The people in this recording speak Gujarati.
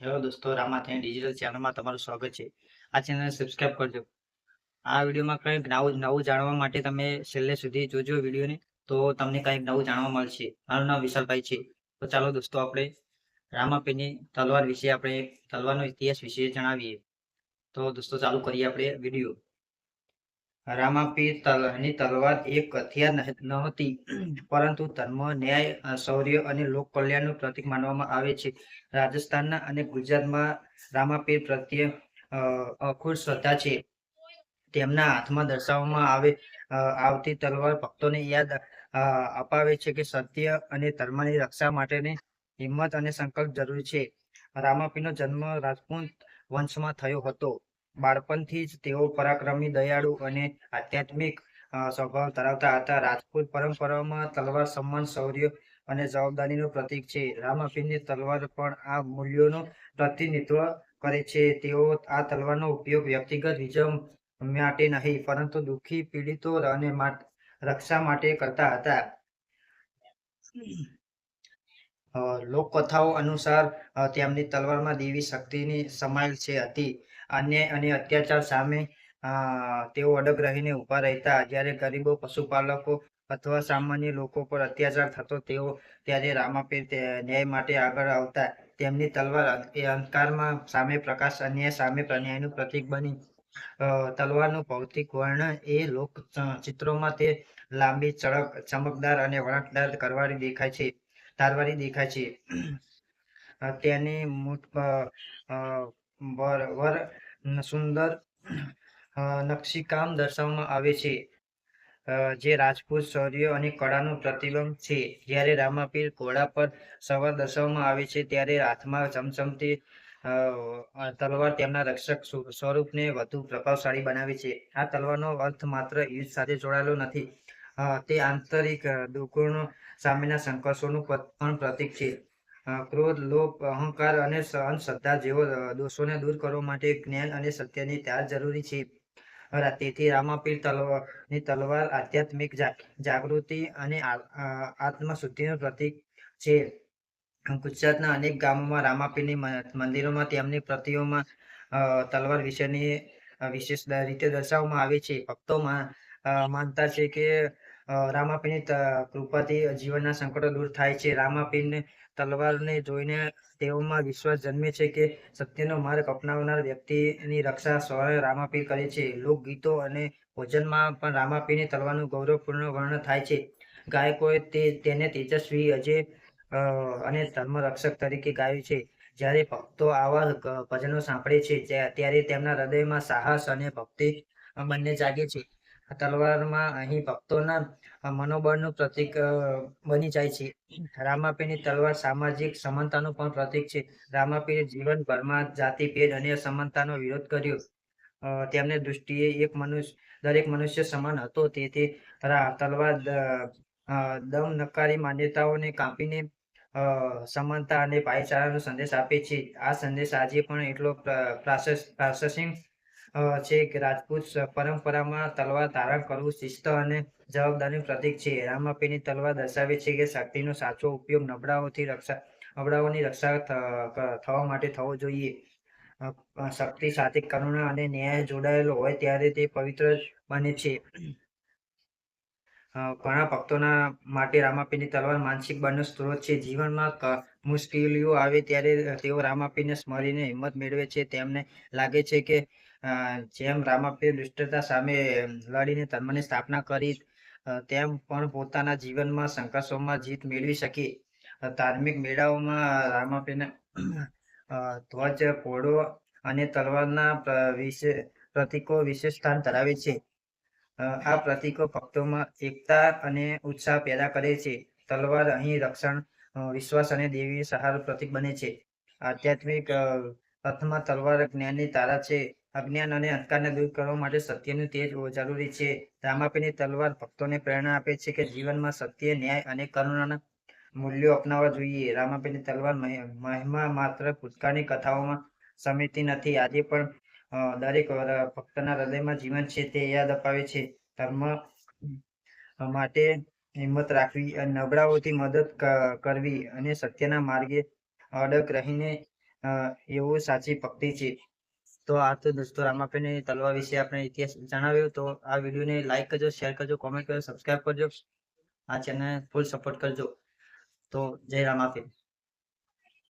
હેલો દોસ્તો, રામાધન ડિજિટલ ચેનલમાં તમારું સ્વાગત છે. આ ચેનલને સબસ્ક્રાઇબ કરજો. આ વિડીયોમાં કંઈક નવું નવું જાણવા માટે તમે છેલ્લે સુધી જોજો વિડીયોને, તો તમને કંઈક નવું જાણવા મળશે. મારું નામ વિશાલભાઈ છે. તો ચાલો દોસ્તો, આપણે રામાપીરની તલવાર વિશે આપણે તલવારનો ઇતિહાસ વિશે જણાવીએ. તો દોસ્તો ચાલુ કરીએ આપણે વિડીયો. રામાપીરની તલવાર એક હથિયાર નહોતી, પરંતુ ધર્મ, ન્યાય, શૌર્ય અને લોક કલ્યાણનું પ્રતીક માનવામાં આવે છે. રાજસ્થાનના અને ગુજરાતમાં રામાપીર પ્રત્યે અખૂટ શ્રદ્ધા છે. તેમના હાથમાં દર્શાવવામાં આવતી તલવાર ભક્તોને યાદ અપાવે છે કે સત્ય અને ધર્મની રક્ષા માટેની હિંમત અને સંકલ્પ જરૂરી છે. રામાપીરનો જન્મ રાજપૂત વંશમાં થયો હતો. બાળપણથી જ તેઓ પરાક્રમી, દયાળુ અને આધ્યાત્મિક સ્વભાવ ધરાવતા હતા. રાજપૂત પરંપરામાં તલવાર સન્માન, શૌર્ય અને જવાબદારીનું પ્રતીક છે. રામાપીરની તલવાર પણ આ મૂલ્યોનું પ્રતિનિધિત્વ કરે છે. તેઓ આ તલવારનો ઉપયોગ વ્યક્તિગત વિજય માટે નહીં, પરંતુ દુઃખી, પીડિતો અને રક્ષા માટે કરતા હતા. લોકકથાઓ અનુસાર તેમની તલવારમાં દેવી શક્તિની સમાયેલ હતી. અન્યાય અને અત્યાચાર સામે તેઓ અડગ રહીને ઊભા રહેતા. જ્યારે ગરીબો, પશુપાલકો અથવા સામાન્ય લોકો પર અત્યાચાર થતો ત્યારે રામાપીર ન્યાય માટે આગળ આવતા. તેમની તલવાર એ અંધકારમાં સામે પ્રકાશ, અન્યાય સામે ન્યાયનું પ્રતીક બની. તલવારનું ભૌતિક વર્ણન એ લોક ચિત્રોમાં તે લાંબી, ચમકદાર અને વળાંકદાર તરવારી દેખાય છે. તેની મૂઠ પર સુંદર નકશીકામ દર્શાવવામાં આવે છે, જે રાજપૂત શૌર્ય અને કળાનું પ્રતિબિંબ છે. જ્યારે રામાપીર ઘોડા પર સવાર દર્શાવવામાં આવે છે, ત્યારે હાથમાં ચમચમતી તલવાર તેમના રક્ષક સ્વરૂપને વધુ પ્રભાવશાળી બનાવે છે. આ તલવારનો અર્થ માત્ર યુદ્ધ સાથે જોડાયેલો નથી. તે આંતરિક દુર્ગુણો સામેના સંઘર્ષોનું પણ પ્રતીક છે. ક્રોધ, લોભ, અહંકાર અને અંધશ્રદ્ધા જેવા દોષોને દૂર કરવા માટે જ્ઞાન અને સત્યની ત્યાગ જરૂરી છે. તેથી રામાપીરની તલવાર આધ્યાત્મિક જાગૃતિ અને આત્મશુદ્ધિનું પ્રતીક છે. ગુજરાતના અનેક ગામોમાં રામાપીરની મંદિરોમાં તેમની પ્રતિઓમાં તલવાર વિશેની વિશેષ રીતે દર્શાવવામાં આવે છે. ભક્તો માનતા છે કે રામાપીરની કૃપાથી જીવનના સંકટો દૂર થાય છે. રામાપીરની તલવારને જોઈને તેઓમાં વિશ્વાસ જન્મે છે કે સત્યનો માર્ગ અપનાવનાર વ્યક્તિની રક્ષા સ્વયં રામાપીર કરે છે. લોકગીતો અને ભોજનમાં પણ રામાપીરની તલવારનું ગૌરવપૂર્ણ વર્ણન થાય છે. ગાયકોએ તેને તેજસ્વી, અજય અને ધર્મરક્ષક તરીકે ગાયું છે. જ્યારે ભક્તો આવા ભજનો સાંભળે છે, ત્યારે તેમના હૃદયમાં સાહસ અને ભક્તિ બંને જાગે છે. તલવારમાં અહીં ભક્તોના મનોબળનું પ્રતીક બની જાય છે. રામાપીરની તલવાર સામાજિક સમાનતાનું પણ પ્રતીક છે. રામાપીરે જીવનભરમાં જાતિભેદ અને અસમાનતાનો વિરોધ કર્યો. તેમની દૃષ્ટિએ દરેક મનુષ્ય સમાન હતો. તેથી તલવાર દમ નકારી માન્યતાઓને કાપીને સમાનતા અને ભાઈચારાનો સંદેશ આપે છે. આ સંદેશ આજે પણ એટલો પ્રાસંગિક છે કે રાજપૂત પરંપરામાં તલવાર ધારણ કરવું શિસ્ત અને જવાબદારીનું પ્રતીક છે. રામાપીરની તલવાર દર્શાવે છે કે શક્તિનો સાચો ઉપયોગ નબળાઓની રક્ષા થવા માટે થવો જોઈએ. શક્તિ સાથે કરુણા અને ન્યાય જોડાયેલો હોય ત્યારે તે પવિત્ર બને છે. ઘણા ભક્તોના માટે રામાપીરની તલવાર માનસિક બળનો સ્ત્રોત છે. જીવનમાં મુશ્કેલીઓ આવે ત્યારે તેઓ રામાપીરને સ્મરીને હિંમત મેળવે છે. તેમને લાગે છે કે જેમ રામાપીર દુષ્ટતા સામે લડીને ધર્મની સ્થાપના કરી, તેમ પણ પોતાના જીવનમાં સંઘર્ષોમાં જીત મેળવી શકે. ધાર્મિક મેળાઓમાં રામાપીરના ધ્વજ, ઘોડો અને તલવારના પ્રતીકો વિશેષ સ્થાન ધરાવે છે. આ પ્રતીકો ભક્તોમાં એકતા અને ઉત્સાહ પેદા કરે છે. તલવાર અહીં રક્ષણ, વિશ્વાસ અને દેવી સહાયનું પ્રતીક બને છે. આધ્યાત્મિક અર્થમાં તલવાર જ્ઞાનની તારા છે. અજ્ઞાન અને અંધકારને દૂર કરવા માટે સત્યનું તેજ જરૂરી છે. રામાપીરની તલવાર ભક્તોને પ્રેરણા આપે છે કે જીવનમાં સત્ય, ન્યાય અને કરુણાના મૂલ્યો અપનાવવા જોઈએ. રામાપીરની તલવાર મહિમા માત્ર ભૂતકાળની કથાઓમાં સમીતી નથી. આજે પણ દરેક ભક્તના હૃદયમાં જીવન છે. તે યાદ અપાવે છે ધર્મ માટે હિંમત રાખવી, નબળાઓથી મદદ કરવી અને સત્યના માર્ગે અડગ રહીને એવું સાચી ભક્તિ છે. તો આ તો દોસ્તો રામાપીરની તલવાર વિશે આપણે ઇતિહાસ જણાવ્યો. તો આ વિડીયોને લાઈક કરજો, શેર કરજો, કોમેન્ટ કરજો, સબસ્ક્રાઈબ કરજો. આ ચેનલ ફૂલ સપોર્ટ કરજો. તો જય રામાપીર.